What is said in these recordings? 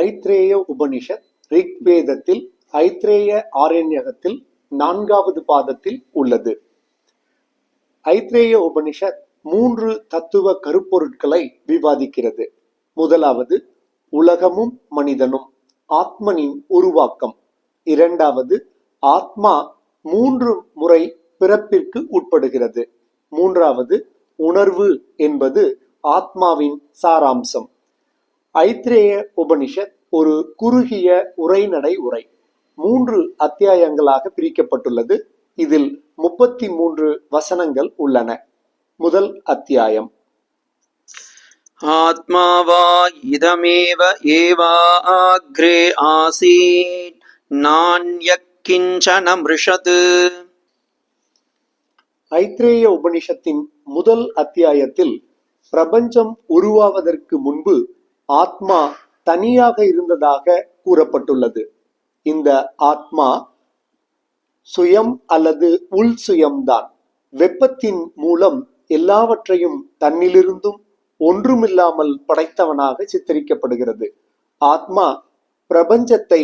ஐத்ரேய உபனிஷத் ரிக்வேதத்தில் ஐத்ரேய ஆரண்யகத்தில் 4வது பாதத்தில் உள்ளது. ஐத்ரேய உபனிஷத் 3 தத்துவ கருப்பொருட்களை விவாதிக்கிறது. முதலாவது உலகமும் மனிதனும், ஆத்மனின் உருவாக்கம். இரண்டாவது ஆத்மா 3 முறை பிறப்பிற்கு உட்படுகிறது. மூன்றாவது உணர்வு என்பது ஆத்மாவின் சாராம்சம். ஐத்ரேய உபனிஷத் ஒரு குறுகிய உரைநடை உரை 3 அத்தியாயங்களாக பிரிக்கப்பட்டுள்ளது. இதில் 33 வசனங்கள் உள்ளன. முதல் அத்தியாயம். ஆத்மா வா இதமேவ ஏவா அக்ரே ஆசீத் நான்யக் கிஞ்சன மிருஷத். ஐத்ரேய உபனிஷத்தின் முதல் அத்தியாயத்தில் பிரபஞ்சம் உருவாவதற்கு முன்பு ஆத்மா தனியாக இருந்ததாக கூறப்பட்டுள்ளது. இந்த ஆத்மா சுயம் அல்லது உள் சுயம்தான். வெப்பத்தின் மூலம் எல்லாவற்றையும் தன்னிலிருந்தும் ஒன்றுமில்லாமல் படைத்தவனாக சித்தரிக்கப்படுகிறது. ஆத்மா பிரபஞ்சத்தை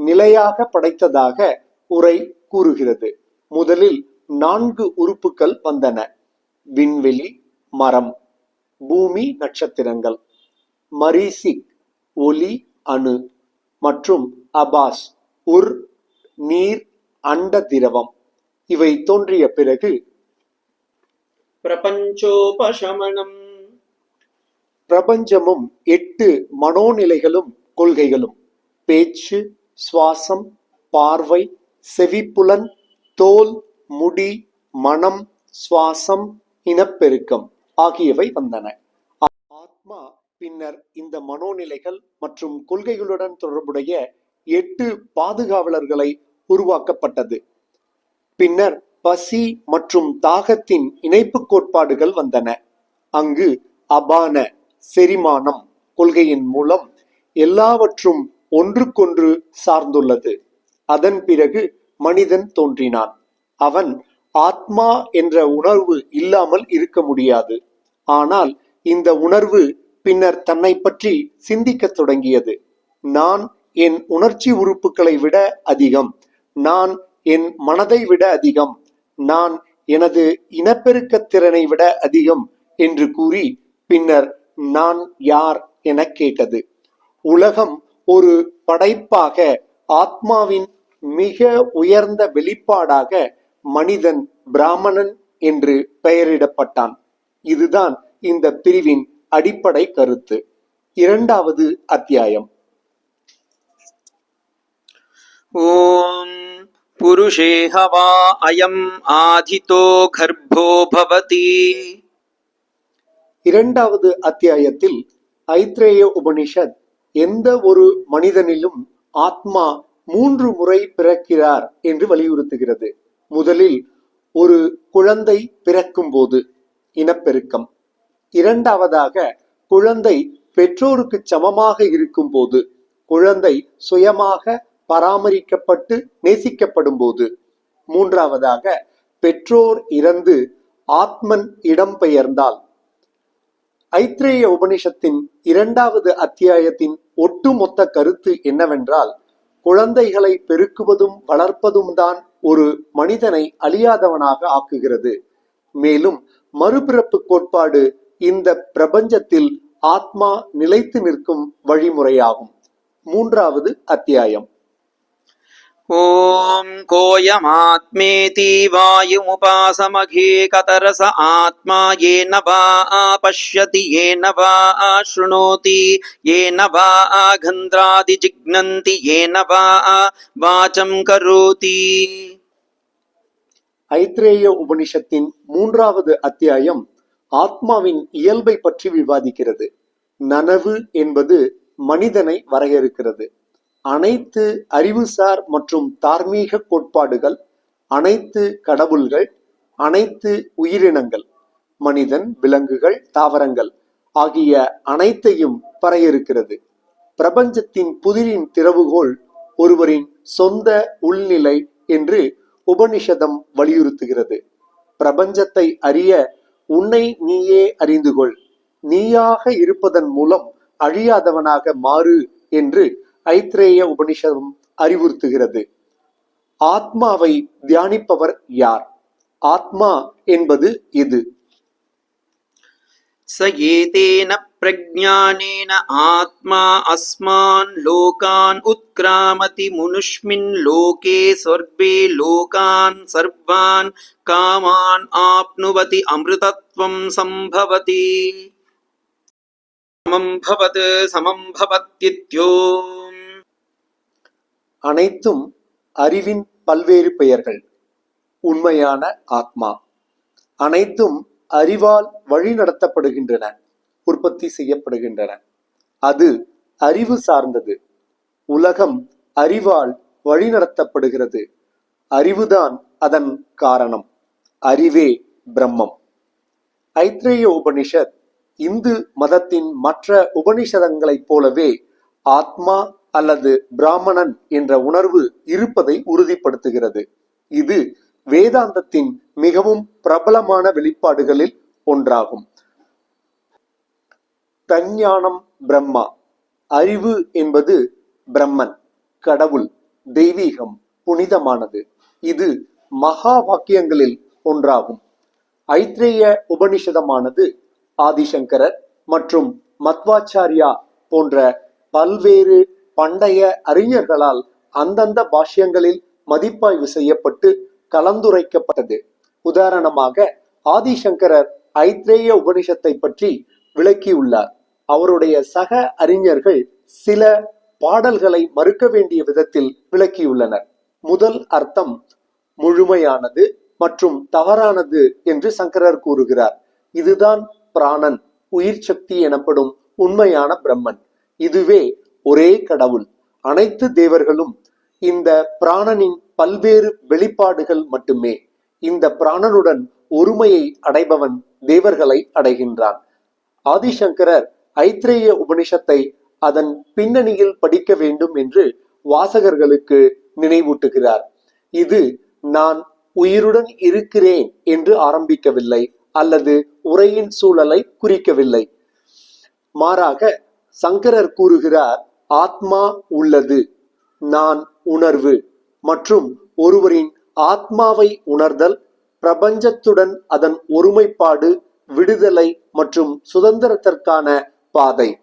நிலையாக படைத்ததாக உரை கூறுகிறது. முதலில் 4 உறுப்புகள் வந்தன. விண்வெளி, மரம், பூமி, நட்சத்திரங்கள், மரீசிக் ஒளி அணு மற்றும் அபாஸ் உர் நீர் அண்ட திரவம். இவை தோன்றிய பிறகு பிரபஞ்சோபசமனம், பிரபஞ்சமும் 8 மனோநிலைகளும் கொள்கைகளும் பேச்சு, சுவாசம், பார்வை, செவிப்புலன், தோல், முடி, மனம், சுவாசம், இனப்பெருக்கம் ஆகியவை வந்தன. ஆத்மா பின்னர் இந்த மனோநிலைகள் மற்றும் கொள்கைகளுடன் தொடர்புடைய 8 பாதுகாவலர்களை உருவாக்கப்பட்டது. பின்னர் பசி மற்றும் தாகத்தின் இணைப்பு கோட்பாடுகள் வந்தன. அங்கு அபான செரிமானம் கொள்கையின் மூலம் எல்லாவற்றும் ஒன்றுக்கொன்று சார்ந்துள்ளது. அதன் பிறகு மனிதன் தோன்றினான். அவன் ஆத்மா என்ற உணர்வு இல்லாமல் இருக்க முடியாது. ஆனால் இந்த உணர்வு பின்னர் தன்னை பற்றி சிந்திக்கத் தொடங்கியது. நான் என் உணர்ச்சி உறுப்புகளை விட அதிகம், நான் என் மனதை விட அதிகம், நான் எனது இனப்பெருக்க திறனை விட அதிகம் என்று கூறி பின்னர் நான் யார் என கேட்டது. உலகம் ஒரு படைப்பாக, ஆத்மாவின் மிக உயர்ந்த வெளிப்பாடாக மனிதன் பிராமணன் என்று பெயரிடப்பட்டான். இதுதான் இந்த பிரிவின் அடிப்படை கருத்து. 2வது அத்தியாயம். ஓம் புருஷேஹ வா அயம் ஆதிதோ கர்ப்போ பவதி. 2வது அத்தியாயத்தில் ஐத்ரேய உபனிஷத் எந்த ஒரு மனிதனிலும் ஆத்மா 3 முறை பிறக்கிறார் என்று வலியுறுத்துகிறது. முதலில் ஒரு குழந்தை பிறக்கும் போது இனப்பெருக்கம். இரண்டாவதாக குழந்தை பெற்றோருக்கு சமமாக இருக்கும் போது, குழந்தை சுயமாக பராமரிக்கப்பட்டு நேசிக்கப்படும் போது. மூன்றாவதாக பெற்றோர் இறந்து ஆத்மன் இடம்பெயர்ந்தால். ஐத்ரேய உபனிஷத்தின் 2வது அத்தியாயத்தின் ஒட்டுமொத்த கருத்து என்னவென்றால், குழந்தைகளை பெருக்குவதும் வளர்ப்பதும் தான் ஒரு மனிதனை அழியாதவனாக ஆக்குகிறது. மேலும் மறுபிறப்பு கோட்பாடு இந்த பிரபஞ்சத்தில் ஆத்மா நிலைத்து நிற்கும் வழிமுறையாகும். 3வது அத்தியாயம். ஓம் கோயமாத்மேதி வாயுமுபாசமகே கதரச ஆத்மா ஏன வா பஷ்யதி ஏன வா ஸ்ருணோதி ஏன வா கந்த்ராதி ஜிக்னந்தி ஏன வா வாசம் கரோதி. ஐத்ரேய உபனிஷத்தின் 3வது அத்தியாயம் ஆத்மாவின் இயல்பை பற்றி விவாதிக்கிறது. நனவு என்பது மனிதனை வரையறுக்கிறது. அனைத்து அறிவுசார் மற்றும் தார்மீக கோட்பாடுகள், அனைத்து கடவுள்கள், அனைத்து உயிரினங்கள், மனிதன், விலங்குகள், தாவரங்கள் ஆகிய அனைத்தையும் வரையறுக்கிறது. பிரபஞ்சத்தின் புதிரின் திறவுகோல் ஒருவரின் சொந்த உள்நிலை என்று உபனிஷதம் வலியுறுத்துகிறது. பிரபஞ்சத்தை அறிய உன்னை நீயே அறிந்து கொள், நீயாக இருப்பதன் மூலம் அழியாதவனாக மாறு என்று ஐத்ரேய உபனிஷதம் அறிவுறுத்துகிறது. ஆத்மாவை தியானிப்பவர் யார்? ஆத்மா என்பது இது. स एतेन प्रज्ञानेन आत्मा अस्मान् लोकान् उत्क्रामति मुनुष्मिन् लोके स्वर्गे लोकान् सर्वान् कामान् आप्नुवति अमृतत्वं सम्भवति समं भवत्यित्योम्. அனைத்தும் அறிவின் பல்வேறு பெயர்கள். உண்மையான ஆத்மா. அனைத்தும் அறிவால் வழிநடத்தப்படுகின்றன, உற்பத்தி செய்யப்படுகின்றன. அது அறிவு சார்ந்தது. உலகம் அறிவால் வழிநடத்தப்படுகிறது. அறிவுதான் அதன் காரணம். அறிவே பிரம்மம். ஐத்ரேய உபனிஷத் இந்து மதத்தின் மற்ற உபனிஷதங்களைப் போலவே ஆத்மா அல்லது பிராமணன் என்ற உணர்வு இருப்பதை உறுதிப்படுத்துகிறது. இது வேதாந்தத்தின் மிகவும் பிரபலமான வெளிப்பாடுகளில் ஒன்றாகும். பிரஞானம் பிரம்மா. அறிவு என்பது பிரம்மன், கடவுள், தெய்வீகம், புனிதமானது. இது மகா வாக்கியங்களில் ஒன்றாகும். ஐத்ரேய உபனிஷதமானது ஆதிசங்கரர் மற்றும் மத்வாச்சாரியா போன்ற பல்வேறு பண்டைய அறிஞர்களால் அந்தந்த பாஷ்யங்களில் மதிப்பாய்வு செய்யப்பட்டு கலந்துரைக்கப்பட்டது. உதாரணமாக ஆதிசங்கரர் ஐத்ரேய உபனிஷத்தை பற்றி விளக்கியுள்ளார். அவருடைய சக அறிஞர்கள் சில பாடல்களை மறுக்க வேண்டிய விதத்தில் விளக்கியுள்ளனர். முதல் அர்த்தம் முழுமையானது மற்றும் தவறானது என்று சங்கரர் கூறுகிறார். இதுதான் பிராணன், உயிர் சக்தி எனப்படும் உண்மையான பிரம்மன். இதுவே ஒரே கடவுள். அனைத்து தேவர்களும் இந்த பிராணனின் பல்வேறு வெளிப்பாடுகள் மட்டுமே. இந்த பிராணனுடன் ஒருமையை அடைபவன் தேவர்களை அடைகின்றான். ஆதிசங்கரர் ஐத்ரேய உபனிஷத்தை அதன் பின்னணியில் படிக்க வேண்டும் என்று வாசகர்களுக்கு நினைவூட்டுகிறார். இது நான் உயிருடன் இருக்கிறேன் என்று ஆரம்பிக்கவில்லை அல்லது உரையின் சூழலை குறிக்கவில்லை. மாறாக சங்கரர் கூறுகிறார், ஆத்மா உள்ளது, நான் உணர்வு மற்றும் ஒருவரின் ஆத்மாவை உணர்தல், பிரபஞ்சத்துடன் அதன் ஒருமைப்பாடு, விடுதலை மற்றும் சுதந்திரத்திற்கான பாதை.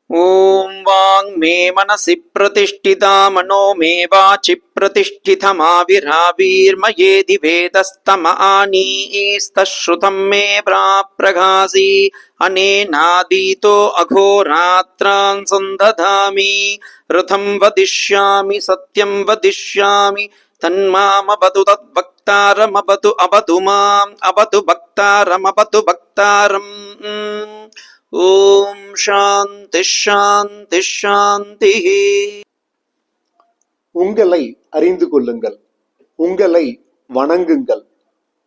ॐ वाङ् मे मनसि प्रतिष्ठिता मनो मे वाचि प्रतिष्ठितमाविराविर्मयेदि वेदस्तमानीस्तश्रुतं मे प्राप्रभासि अनेनादीतो अघोरात्रान् सन्दधामि रथं वदिष्यामि सत्यं वदिष्यामि तन्मामवतु तद्वक्तारमवतु अवतु माम् अवतु वक्तारमवतु वक्तारम्. ஓம் சாந்தி சாந்தி சாந்தி. உங்களை அறிந்து கொள்ளுங்கள், உங்களை வணங்குங்கள்.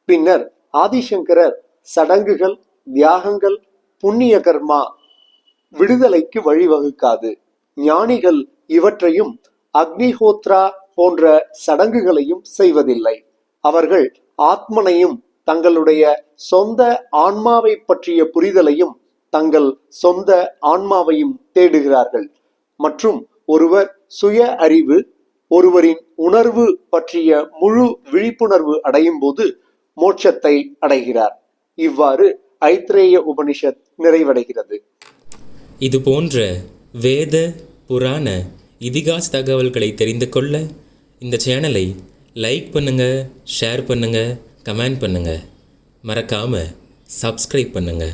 பின்னர் ஆதிசங்கரர் சடங்குகள், தியாகங்கள், புண்ணிய கர்மா விடுதலைக்கு வழிவகுக்காது. ஞானிகள் இவற்றையும் அக்னிஹோத்ரா போன்ற சடங்குகளையும் செய்வதில்லை. அவர்கள் ஆத்மனையும் தங்களுடைய சொந்த ஆன்மாவை பற்றிய புரிதலையும் தங்கள் சொந்த ஆன்மாவையும் தேடுகிறார்கள். மற்றும் ஒருவர் சுய அறிவு, ஒருவரின் உணர்வு பற்றிய முழு விழிப்புணர்வு அடையும் போது மோட்சத்தை அடைகிறார். இவ்வாறு ஐத்ரேய உபனிஷத் நிறைவடைகிறது. இது போன்ற வேத, புராண, இதிகாச தகவல்களை தெரிந்து கொள்ள இந்த சேனலை லைக் பண்ணுங்க, ஷேர் பண்ணுங்க, கமெண்ட் பண்ணுங்க. மறக்காம சப்ஸ்கிரைப் பண்ணுங்க.